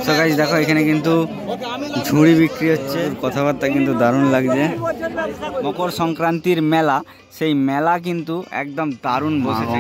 So guys দেখো এখানে কিন্তু ঝুড়ি বিক্রি হচ্ছে, কথাবার্তা কিন্তু দারুণ লাগছে। মকর সংক্রান্তির মেলা, সেই মেলা কিন্তু একদম দারুণ বসেছে,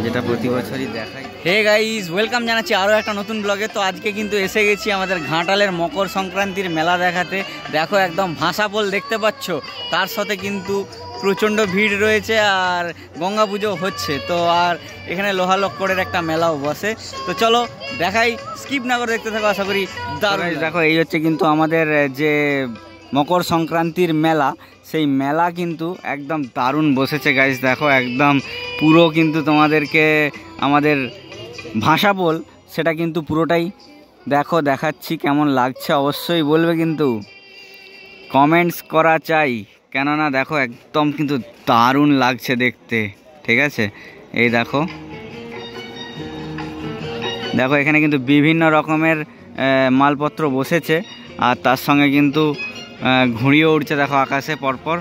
যেটা প্রতি বছরই দেখায়। হে গাইস, ওয়েলকাম জানাচ্ছি আরও একটা নতুন ব্লগে। তো আজকে কিন্তু এসে গেছি আমাদের ঘাটালের মকর সংক্রান্তির মেলা দেখাতে। দেখো একদম ভাসাপোল দেখতে পাচ্ছ, তার সাথে কিন্তু প্রচণ্ড ভিড় রয়েছে আর গঙ্গা পুজো হচ্ছে। তো আর এখানে লোহালক্করের একটা মেলাও বসে। তো চলো দেখাই, স্কিপ না করে দেখতে থাকো, আশা করি দারুণ। দেখো এই হচ্ছে কিন্তু আমাদের যে মকর সংক্রান্তির মেলা, সেই মেলা কিন্তু একদম দারুণ বসেছে গাইস। দেখো একদম পুরো কিন্তু তোমাদেরকে আমাদের ভাসাপোল সেটা কিন্তু পুরোটাই দেখো দেখাচ্ছি, কেমন লাগছে অবশ্যই বলবে, কিন্তু কমেন্টস করা চাই, কেননা দেখো একদম কিন্তু দারুণ লাগছে দেখতে, ঠিক আছে। এই দেখো দেখো এখানে কিন্তু বিভিন্ন রকমের মালপত্র বসেছে, আর তার সঙ্গে কিন্তু ঘুড়িও উঠছে দেখো আকাশে পরপর,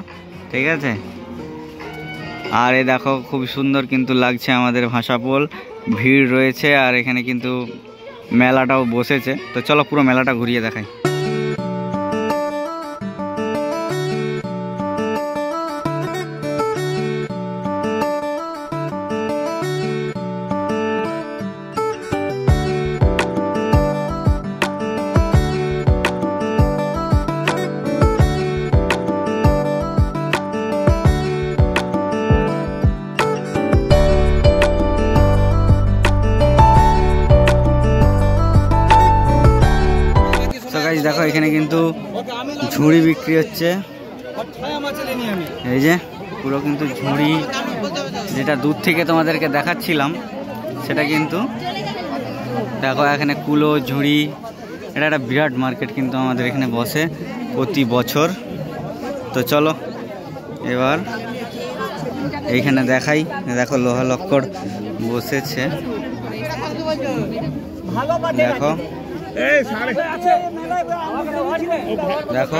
ঠিক আছে। আর এই দেখো খুব সুন্দর কিন্তু লাগছে আমাদের ভাসাপোল, ভিড় রয়েছে আর এখানে কিন্তু মেলাটাও বসেছে। তো চলো পুরো মেলাটা ঘুরিয়ে দেখাই। দেখো এখানে কিন্তু ঝুড়ি বিক্রি হচ্ছে, এই যে পুরো কিন্তু ঝুড়ি, যেটা দূর থেকে তোমাদেরকে দেখাচ্ছিলাম সেটা কিন্তু দেখো এখানে কুলো ঝুড়ি। এটা একটা বিরাট মার্কেট কিন্তু আমাদের এখানে বসে প্রতি বছর। তো চলো এবার এইখানে দেখাই, দেখো লোহালক্কর বসেছে, দেখো দেখো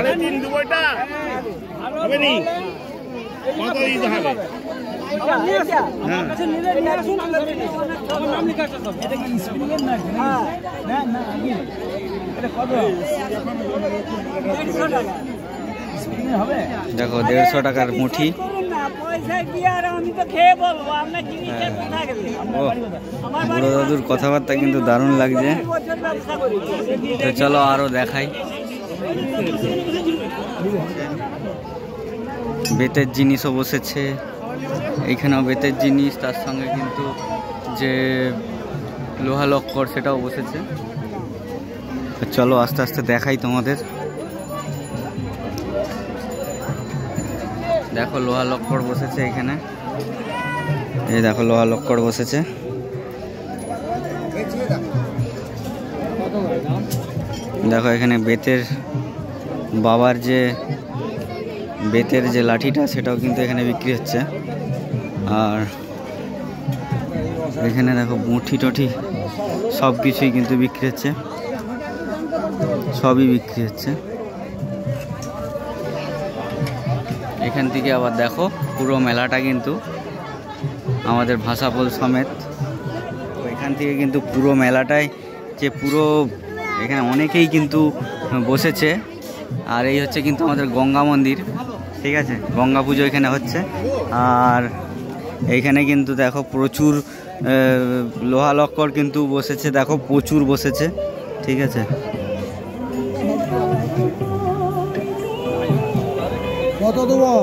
দেখো 150 টাকার মুঠি। বুড়ো দাদুর কথাবার্তা কিন্তু দারুণ লাগছে। তো চলো আরো দেখাই, বেতের জিনিসও বসেছে, এইখানেও বেতের জিনিস, তার সঙ্গে কিন্তু যে লোহালক্কর সেটাও বসেছে। তো চলো আস্তে আস্তে দেখাই তোমাদের। দেখো লোহালক্কর বসেছে এখানে, এই দেখো লোহালক্কর বসেছে। দেখো এখানে বেতের বাবার যে বেতের যে লাঠিটা সেটাও কিন্তু এখানে বিক্রি হচ্ছে। আর এখানে দেখো মুঠি টঠি সব কিছুই কিন্তু বিক্রি হচ্ছে, সবই বিক্রি হচ্ছে। এখান থেকে আবার দেখো পুরো মেলাটা কিন্তু আমাদের ভাসাপোল সমেত। এখান থেকে কিন্তু পুরো মেলাটাই যে পুরো এখানে অনেকেই কিন্তু বসেছে। আর এই হচ্ছে কিন্তু আমাদের গঙ্গা মন্দির, ঠিক আছে, গঙ্গা পুজো এখানে হচ্ছে। আর এইখানে কিন্তু দেখো প্রচুর লোহালক্কর কিন্তু বসেছে, দেখো প্রচুর বসেছে, ঠিক আছে। কত দেবো?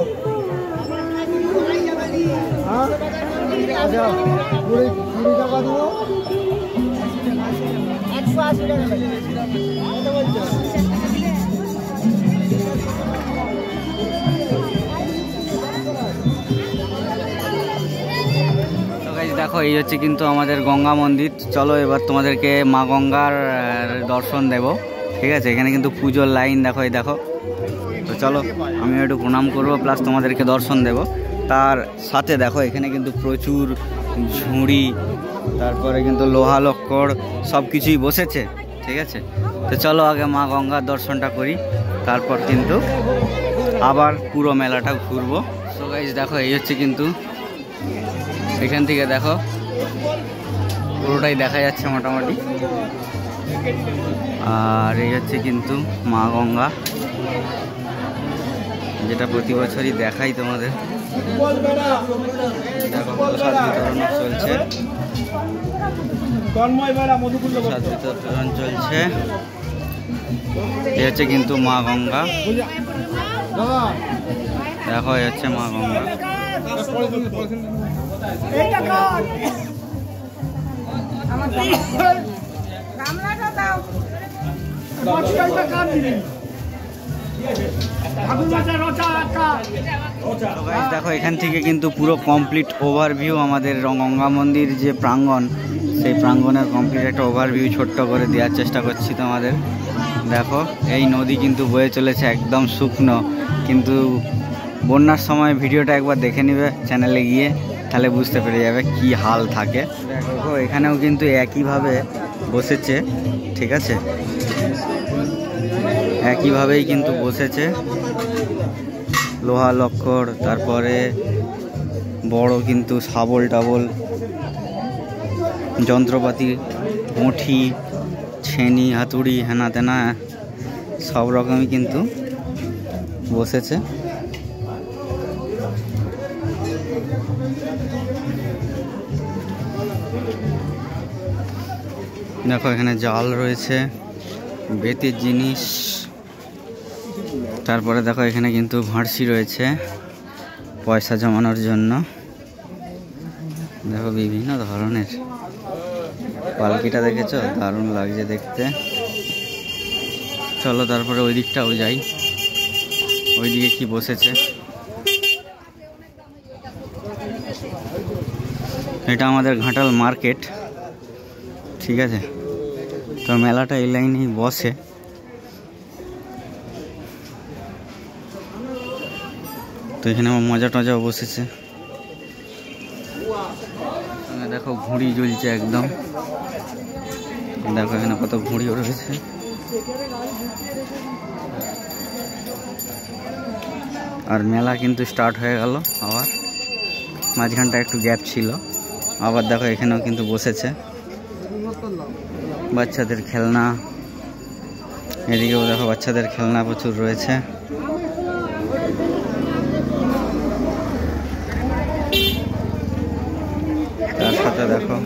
টাকা দেবো, 180 টাকা। দেখো এই হচ্ছে কিন্তু আমাদের গঙ্গা মন্দির। চলো এবার তোমাদেরকে মা গঙ্গার দর্শন দেব, ঠিক আছে। এখানে কিন্তু পুজোর লাইন দেখো, এই দেখো। তো চলো আমি একটু প্রণাম করবো, প্লাস তোমাদেরকে দর্শন দেব। তার সাথে দেখো এখানে কিন্তু প্রচুর ঝুড়ি, তারপরে কিন্তু লোহালক্কর সব কিছুই বসেছে, ঠিক আছে। তো চলো আগে মা গঙ্গার দর্শনটা করি, তারপর কিন্তু আবার পুরো মেলাটা ঘুরবো। সো গাইস দেখো এই হচ্ছে কিন্তু এখান থেকে দেখো পুরোটাই দেখা যাচ্ছে মোটামুটি। আর এই হচ্ছে কিন্তু মা গঙ্গা, যেটা প্রতি বছরই দেখাই তোমাদের। দেখো প্রসাদ বিতরণ চলছে, প্রসাদ বিতরণ চলছে। এই হচ্ছে কিন্তু মা গঙ্গা, দেখো এই হচ্ছে মা গঙ্গা। দেখো এখান থেকে কিন্তু পুরো কমপ্লিট ওভারভিউ আমাদের গঙ্গা মন্দির যে প্রাঙ্গণ, সেই প্রাঙ্গণের কমপ্লিট একটা ওভারভিউ ছোট্ট করে দেওয়ার চেষ্টা করছি তোমাদের। দেখো এই নদী কিন্তু বয়ে চলেছে একদম শুকনো, কিন্তু বন্যার সময় ভিডিওটা একবার দেখে নিবে চ্যানেলে গিয়ে, তাহলে বুঝতে পেরে যাবে কি হাল থাকে। দেখো এখানেও কিন্তু একইভাবে বসেছে, ঠিক আছে, একইভাবেই কিন্তু বসেছে লোহা লক্কর, তারপরে বড় কিন্তু শাবল টাবল, যন্ত্রপাতি, মুঠি, ছেনি, হাতুড়ি, হেনা তেনা সব রকমই কিন্তু বসেছে। দেখো এখানে জাল রয়েছে, বেতের জিনিস, তারপরে দেখো এখানে কিন্তু ভাঁড়সি রয়েছে পয়সা জমানোর জন্য। দেখো বিভিন্ন ধরনের, পালকিটা দেখেছো, দারুণ লাগছে দেখতে। চলো তারপরে ওই দিকটাও যাই, ওইদিকে কি বসেছে। এটা আমাদের ঘাটাল মার্কেট, ঠিক আছে, তো মেলাটা এই লাইনেই বসে। তো এখানে আমার মজা টজাও বসেছে। দেখো ঘুড়ি জ্বলছে একদম, দেখো এখানে কত ঘুড়িও রয়েছে। আর মেলা কিন্তু স্টার্ট হয়ে গেল আবার, মাঝখানটা একটু গ্যাপ ছিল। আবার দেখো এখানেও কিন্তু বসেছে বাচ্চাদের খেলনা, এদিকেও দেখো বাচ্চাদের খেলনা প্রচুর রয়েছে। তার সাথে দেখো,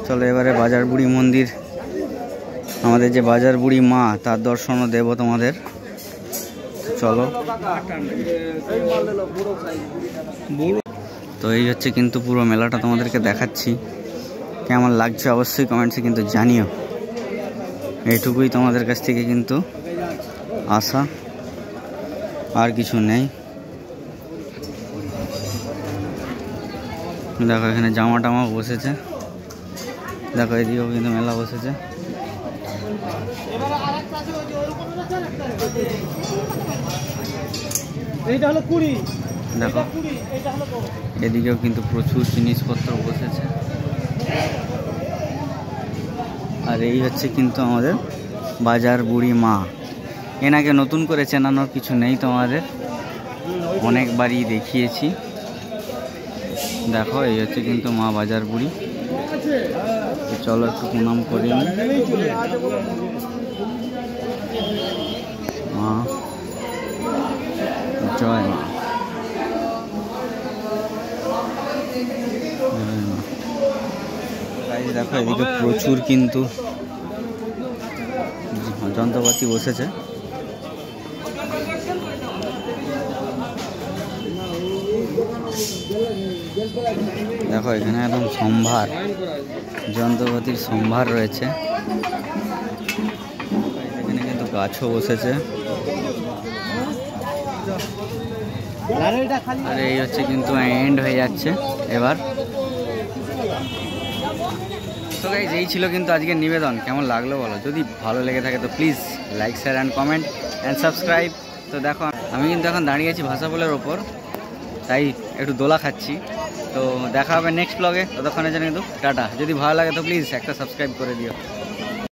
চলো এবারে বাজার বুড়ি মন্দির, আমাদের যে বাজার বুড়ি মা, তার দর্শনও দেব তোমাদের। চলো, তো এই হচ্ছে কিন্তু পুরো মেলাটা তোমাদেরকে দেখাচ্ছি। কেমন লাগছে অবশ্যই কমেন্টসে কিন্তু জানিও। এইটুকুই তোমাদের কাছ থেকে কিন্তু আশা, আর কিছু নেই। দেখো এখানে জামা টামা বসেছে, দেখো এদিকেও কিন্তু মেলা বসেছে। দেখো এদিকেও কিন্তু প্রচুর জিনিসপত্র বসেছে। আর এই হচ্ছে কিন্তু আমাদের বাজার বুড়ি মা। এনাকে নতুন করে চেনানোর কিছু নেই তোমাদের, অনেকবারই দেখিয়েছি। দেখো এই হচ্ছে কিন্তু মা বাজার বুড়ি। চলো একটু প্রণাম করি মা, জয় মা। দেখো এদিকে প্রচুর কিন্তু যন্ত্রপাতি বসেছে। দেখো এখানে একদম সম্ভার, যন্ত্রপাতির সম্ভার রয়েছে। এখানে কিন্তু গাছও বসেছে। আর এই হচ্ছে কিন্তু এন্ড হয়ে যাচ্ছে এবার। তো গাইস এই ছিল কিন্তু আজকের নিবেদন। কেমন লাগলো বলো, যদি ভালো লেগে থাকে তো please like, share and comment and subscribe. তো দেখো আমি কিন্তু এখন দাঁড়িয়ে আছি ভাষাপোলের ওপর, তাই একটু দোলা খাচ্ছি। তো দেখা হবে নেক্সট ব্লগে, ততক্ষণের জন্য কিন্তু টাটা। যদি ভালো লাগে তো প্লিজ একটা সাবস্ক্রাইব করে দিও।